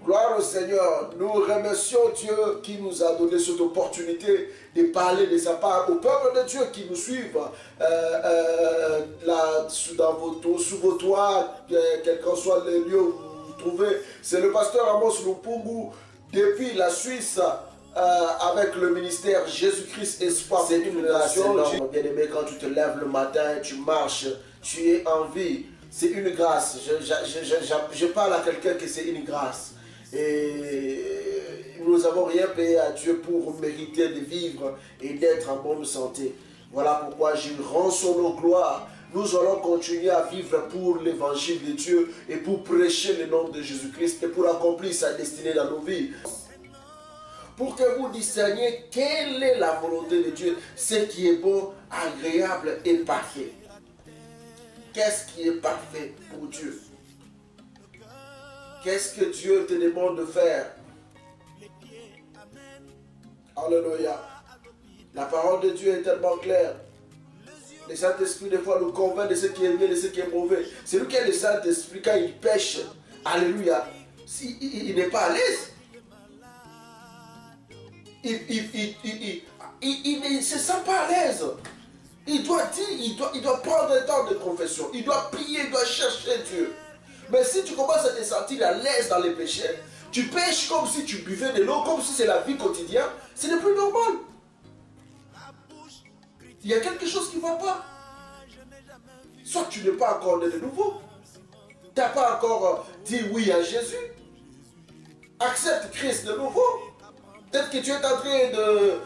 Gloire au Seigneur. Nous remercions Dieu qui nous a donné cette opportunité de parler de sa part au peuple de Dieu qui nous suivent là, sous vos toits, quel qu'en soit les lieux où vous vous trouvez. C'est le pasteur Amos Lupungu depuis la Suisse avec le ministère Jésus-Christ Espoir. C'est une grâce énorme, bien-aimé, quand tu te lèves le matin, tu marches, tu es en vie. C'est une grâce. Je parle à quelqu'un que c'est une grâce. Et nous n'avons rien payé à Dieu pour mériter de vivre et d'être en bonne santé. Voilà pourquoi je rends son nom gloire. Nous allons continuer à vivre pour l'évangile de Dieu et pour prêcher le nom de Jésus-Christ et pour accomplir sa destinée dans nos vies. Pour que vous discerniez quelle est la volonté de Dieu, ce qui est bon, agréable et parfait. Qu'est-ce qui est parfait pour Dieu? Qu'est-ce que Dieu te demande de faire? Alléluia. La parole de Dieu est tellement claire. Le Saint-Esprit, des fois, nous convainc de ce qui est bien et de ce qui est mauvais. C'est lui qui est le Saint-Esprit quand il pêche. Alléluia. Il n'est pas à l'aise. Il ne se sent pas à l'aise. Il doit dire, il doit prendre le temps de confession. Il doit prier, il doit chercher Dieu. Mais si tu commences à te sentir à l'aise dans les péchés, tu pêches comme si tu buvais de l'eau, comme si c'est la vie quotidienne, ce n'est plus normal. Il y a quelque chose qui ne va pas. Soit tu n'es pas encore né de nouveau. Tu n'as pas encore dit oui à Jésus. Accepte Christ de nouveau. Peut-être que tu es en train de...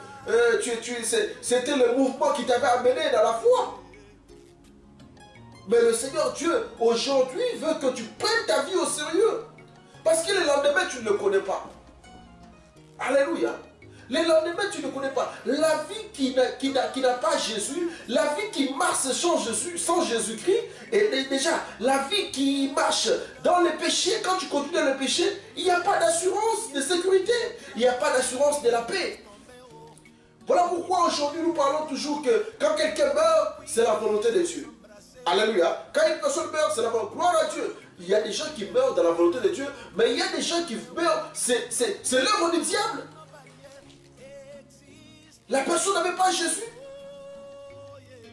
C'était le mouvement qui t'avait amené dans la foi. Mais le Seigneur Dieu, aujourd'hui, veut que tu prennes ta vie au sérieux. Parce que le lendemain, tu ne le connais pas. Alléluia. Le lendemain, tu ne connais pas. La vie qui n'a pas Jésus, la vie qui marche sans Jésus-Christ, et déjà, la vie qui marche dans le péché, quand tu continues dans le péché, il n'y a pas d'assurance de sécurité. Il n'y a pas d'assurance de la paix. Voilà pourquoi aujourd'hui, nous parlons toujours que quand quelqu'un meurt, c'est la volonté de Dieu. Alléluia. Quand une personne meurt, c'est la volonté. Gloire à Dieu. Il y a des gens qui meurent dans la volonté de Dieu, mais il y a des gens qui meurent, c'est l'œuvre du diable. La personne n'avait pas Jésus.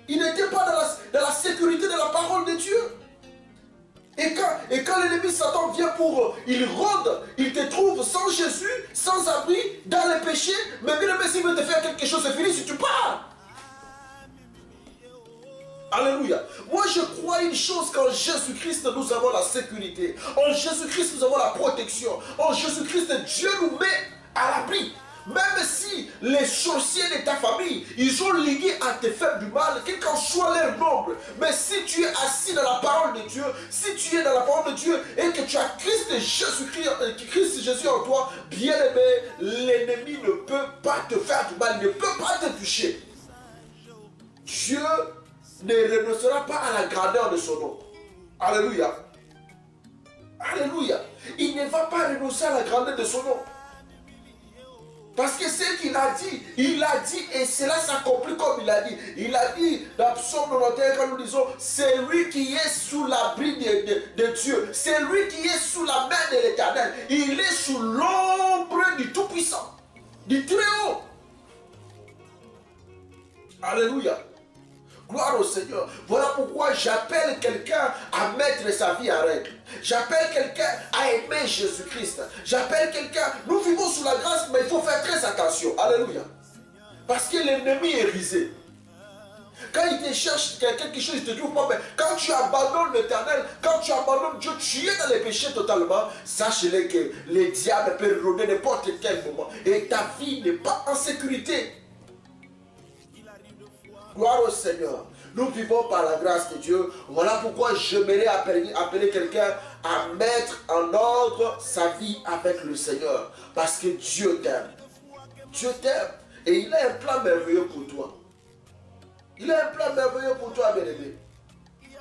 Il n'était pas dans la sécurité de la parole de Dieu. Et quand l'ennemi Satan vient il rôde, il te trouve sans Jésus, sans abri, dans les péchés, mais bien aimé, s'il veut te faire quelque chose, c'est fini si tu pars. Alléluia. Moi je crois une chose, qu'en Jésus-Christ nous avons la sécurité. En Jésus-Christ nous avons la protection. En Jésus-Christ Dieu nous met à l'abri. Même si les sorciers de ta famille, ils ont ligué à te faire du mal, quel qu'en soit leur nombre. Mais si tu es assis dans la parole de Dieu, si tu es dans la parole de Dieu et que tu as Christ Jésus en toi, bien aimé, l'ennemi ne peut pas te faire du mal, ne peut pas te toucher. Dieu ne renoncera pas à la grandeur de son nom. Alléluia. Alléluia. Il ne va pas renoncer à la grandeur de son nom. Parce que c'est qu'il a dit, et cela s'accomplit comme il a dit. Il a dit dans Psaume 91, quand nous disons, c'est lui qui est sous l'abri de Dieu, c'est lui qui est sous la main de l'Éternel, il est sous l'ombre du Tout-Puissant, du Très-Haut. Alléluia. Gloire au Seigneur. Voilà pourquoi j'appelle quelqu'un à mettre sa vie en règle. J'appelle quelqu'un à aimer Jésus-Christ. J'appelle quelqu'un... Nous vivons sous la grâce, mais il faut faire très attention. Alléluia. Parce que l'ennemi est risé. Quand il te cherche quelque chose, il ne te trouve pas. Mais quand tu abandonnes l'Éternel, quand tu abandonnes Dieu, tu es dans les péchés totalement. Sache-le que le diable peut rôder n'importe quel moment. Et ta vie n'est pas en sécurité. Gloire au Seigneur. Nous vivons par la grâce de Dieu. Voilà pourquoi j'aimerais appeler quelqu'un à mettre en ordre sa vie avec le Seigneur. Parce que Dieu t'aime. Dieu t'aime. Et il a un plan merveilleux pour toi. Il a un plan merveilleux pour toi, bien-aimé.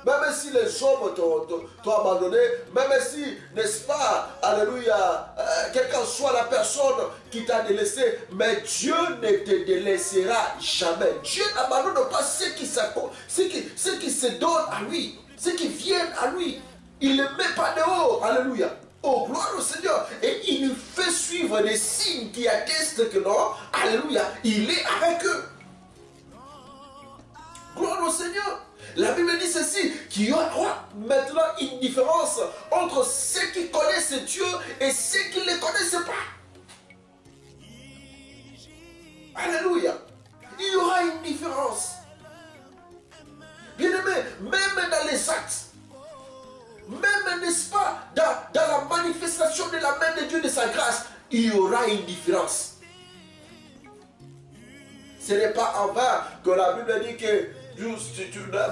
Même si les hommes t'ont abandonné, même si, n'est-ce pas, alléluia, quelle que soit la personne qui t'a délaissé, mais Dieu ne te délaissera jamais. Dieu n'abandonne pas ceux qui se donnent à lui, ceux qui viennent à lui. Il ne met pas dehors, alléluia. Oh, gloire au Seigneur. Et il nous fait suivre des signes qui attestent que non, alléluia, il est avec eux. Gloire au Seigneur. La Bible dit ceci, qu'il y aura maintenant une différence entre ceux qui connaissent Dieu et ceux qui ne le connaissent pas. Alléluia. Il y aura une différence. Bien-aimé, même dans les actes, même, n'est-ce pas, dans la manifestation de la main de Dieu, de sa grâce, il y aura une différence. Ce n'est pas en vain que la Bible dit que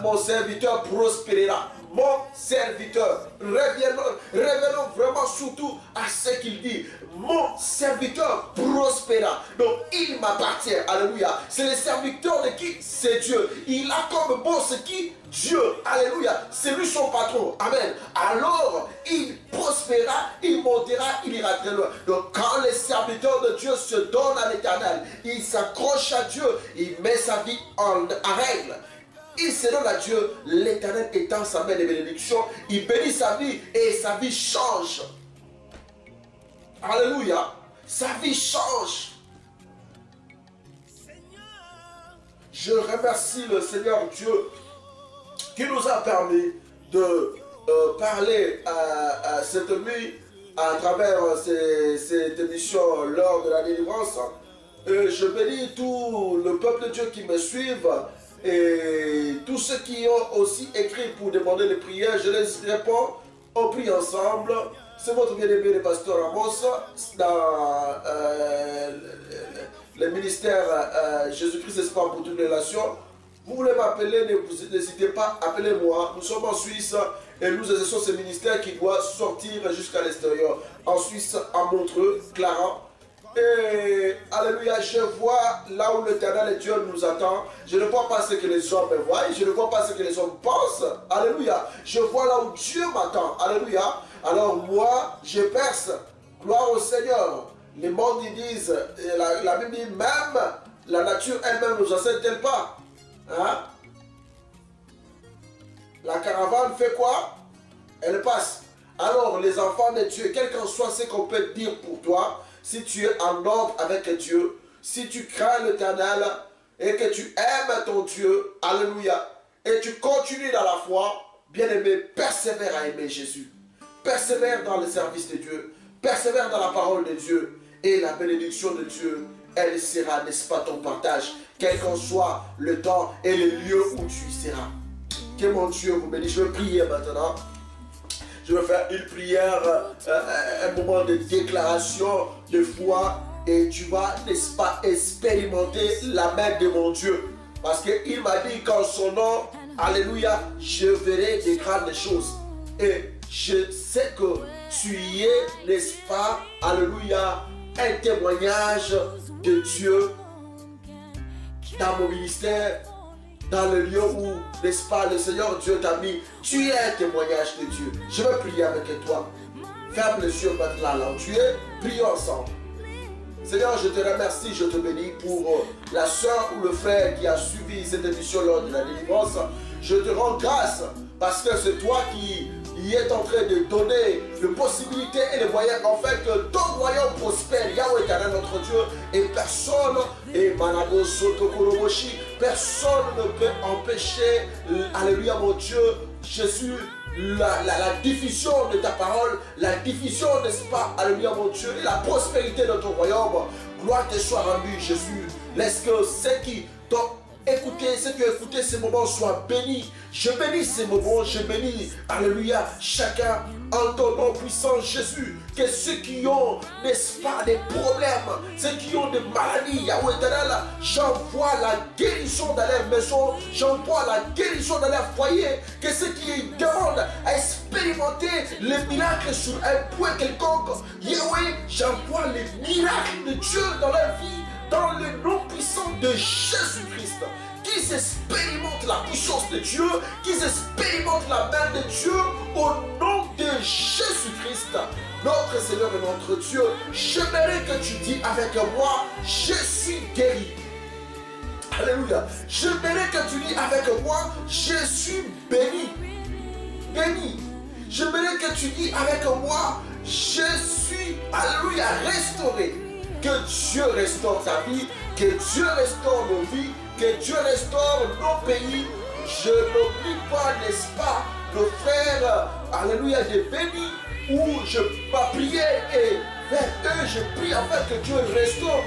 mon serviteur prospérera. Mon serviteur, revenons vraiment surtout à ce qu'il dit. Mon serviteur prospéra. Donc il m'appartient. Alléluia. C'est le serviteur de qui? C'est Dieu. Il a comme boss qui? Dieu. Alléluia. C'est lui son patron. Amen. Alors il prospéra, il montera, il ira très loin. Donc quand le serviteur de Dieu se donne à l'Éternel, il s'accroche à Dieu, il met sa vie en règle. Il se donne à Dieu, l'Éternel étend sa main de bénédiction, il bénit sa vie et sa vie change. Alléluia. Sa vie change. Je remercie le Seigneur Dieu qui nous a permis de parler à cette nuit à travers cette émission lors de la délivrance. Je bénis tout le peuple de Dieu qui me suivent. Et tous ceux qui ont aussi écrit pour demander les prières, je les réponds, on prie ensemble. C'est votre bien-aimé le pasteur Amos dans le ministère Jésus-Christ Espoir pour toutes les nations. Vous voulez m'appeler, n'hésitez pas, appelez-moi. Nous sommes en Suisse et nous exerçons ce ministère qui doit sortir jusqu'à l'extérieur. En Suisse, à Montreux, Clarence. Et alléluia, je vois là où l'Éternel et Dieu nous attend. Je ne vois pas ce que les hommes voient, je ne vois pas ce que les hommes pensent. Alléluia, je vois là où Dieu m'attend. Alléluia, alors moi je perce. Gloire au Seigneur. Les mondes ils disent, la Bible dit même, la nature elle-même nous enseigne-t-elle pas, hein? La caravane fait quoi? Elle passe. Alors les enfants de Dieu, quel qu'en soit ce qu'on peut dire pour toi, si tu es en ordre avec Dieu, si tu crains l'Éternel et que tu aimes ton Dieu, alléluia, et tu continues dans la foi, bien-aimé, persévère à aimer Jésus. Persévère dans le service de Dieu, persévère dans la parole de Dieu, et la bénédiction de Dieu, elle sera, n'est-ce pas, ton partage, quel qu'en soit le temps et le lieu où tu seras. Que mon Dieu vous bénisse. Je vais prier maintenant. Je vais faire une prière, un moment de déclaration de foi et tu vas, n'est-ce pas, expérimenter la main de mon Dieu. Parce qu'il m'a dit qu'en son nom, alléluia, je verrai des grandes choses. Et je sais que tu y es, n'est-ce pas, alléluia, un témoignage de Dieu dans mon ministère, dans le lieu où, n'est-ce pas, le Seigneur Dieu t'a mis. Tu es un témoignage de Dieu. Je vais prier avec toi. Ferme les yeux maintenant là où tu es. Prions ensemble. Seigneur, je te remercie, je te bénis pour la soeur ou le frère qui a suivi cette émission lors de la délivrance. Je te rends grâce parce que c'est toi qui y est en train de donner les possibilités et les moyens en fait que ton royaume prospère. Yahweh éternel notre Dieu, et personne, et Manago Soto Koroboshi, personne ne peut empêcher, alléluia mon Dieu, Jésus, la diffusion de ta parole, la diffusion, n'est-ce pas, alléluia mon Dieu, et la prospérité de ton royaume. Gloire te soit rendue, Jésus. Laisse que ceux qui t'ont écouté, ceux qui ont écouté ces moments soient bénis. Je bénis ces moments, je bénis, alléluia, chacun en ton nom puissant, Jésus. Que ceux qui ont, n'est-ce pas, des problèmes, ceux qui ont des maladies, Yahweh éternel, j'envoie la guérison dans leur maison, j'envoie la guérison dans leur foyer. Que ceux qui demandent à expérimenter les miracles sur un point quelconque, Yahweh, j'envoie les miracles de Dieu dans leur vie, dans le nom puissant de Jésus-Christ. Qu'ils expérimentent la puissance de Dieu, qu'ils expérimentent la main de Dieu au nom de Jésus-Christ, notre Seigneur et notre Dieu. J'aimerais que tu dis avec moi, je suis guéri. Alléluia. J'aimerais que tu dis avec moi, je suis béni. Béni. J'aimerais que tu dis avec moi, je restaurer. Que Dieu restaure ta vie, que Dieu restaure nos vies, que Dieu restaure nos pays. Je n'oublie pas, n'est-ce pas, nos frères, alléluia, des bénis, où je priais et vers eux, je prie afin que Dieu restaure,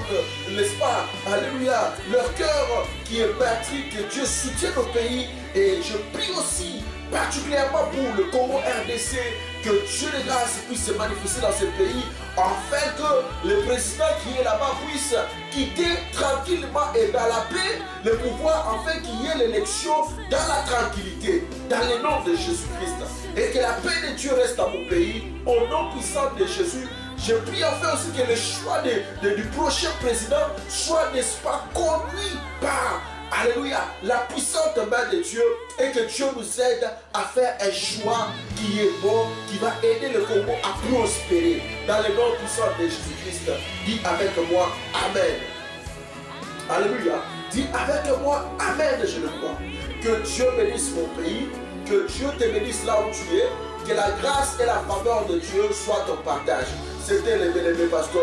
n'est-ce pas, alléluia, leur cœur qui est meurtri, que Dieu soutienne nos pays. Et je prie aussi, particulièrement pour le Congo RDC, que Dieu de grâce puisse se manifester dans ce pays, afin que le président qui est là-bas puisse quitter tranquillement et dans la paix le pouvoir, afin qu'il y ait l'élection dans la tranquillité, dans le nom de Jésus-Christ. Et que la paix de Dieu reste dans mon pays, au nom puissant de Jésus. Je prie enfin aussi que le choix du prochain président soit, n'est-ce pas, conduit par, alléluia, la puissante main de Dieu, et que Dieu nous aide à faire un choix qui est bon, qui va aider le Congo à prospérer. Dans le nom puissant de Jésus-Christ, dis avec moi, Amen. Alléluia. Dis avec moi, Amen, je le crois. Que Dieu bénisse mon pays, que Dieu te bénisse là où tu es, que la grâce et la faveur de Dieu soient ton partage. C'était le bien-aimé pasteur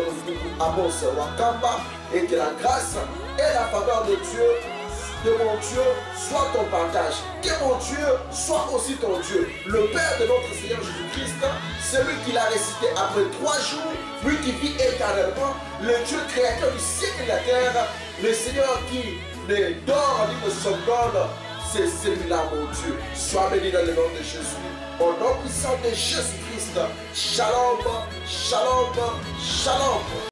Amos Wakamba, et que la grâce et la faveur de Dieu, de mon Dieu, soit ton partage. Que mon Dieu soit aussi ton Dieu. Le Père de notre Seigneur Jésus-Christ, celui qui l'a récité après 3 jours, lui qui vit éternellement, le Dieu créateur du ciel et de la terre, le Seigneur qui ne dort ni ne somnole, c'est celui-là, mon Dieu. Sois béni dans le nom de Jésus. Au nom puissant de Jésus-Christ. Shalom, shalom, shalom.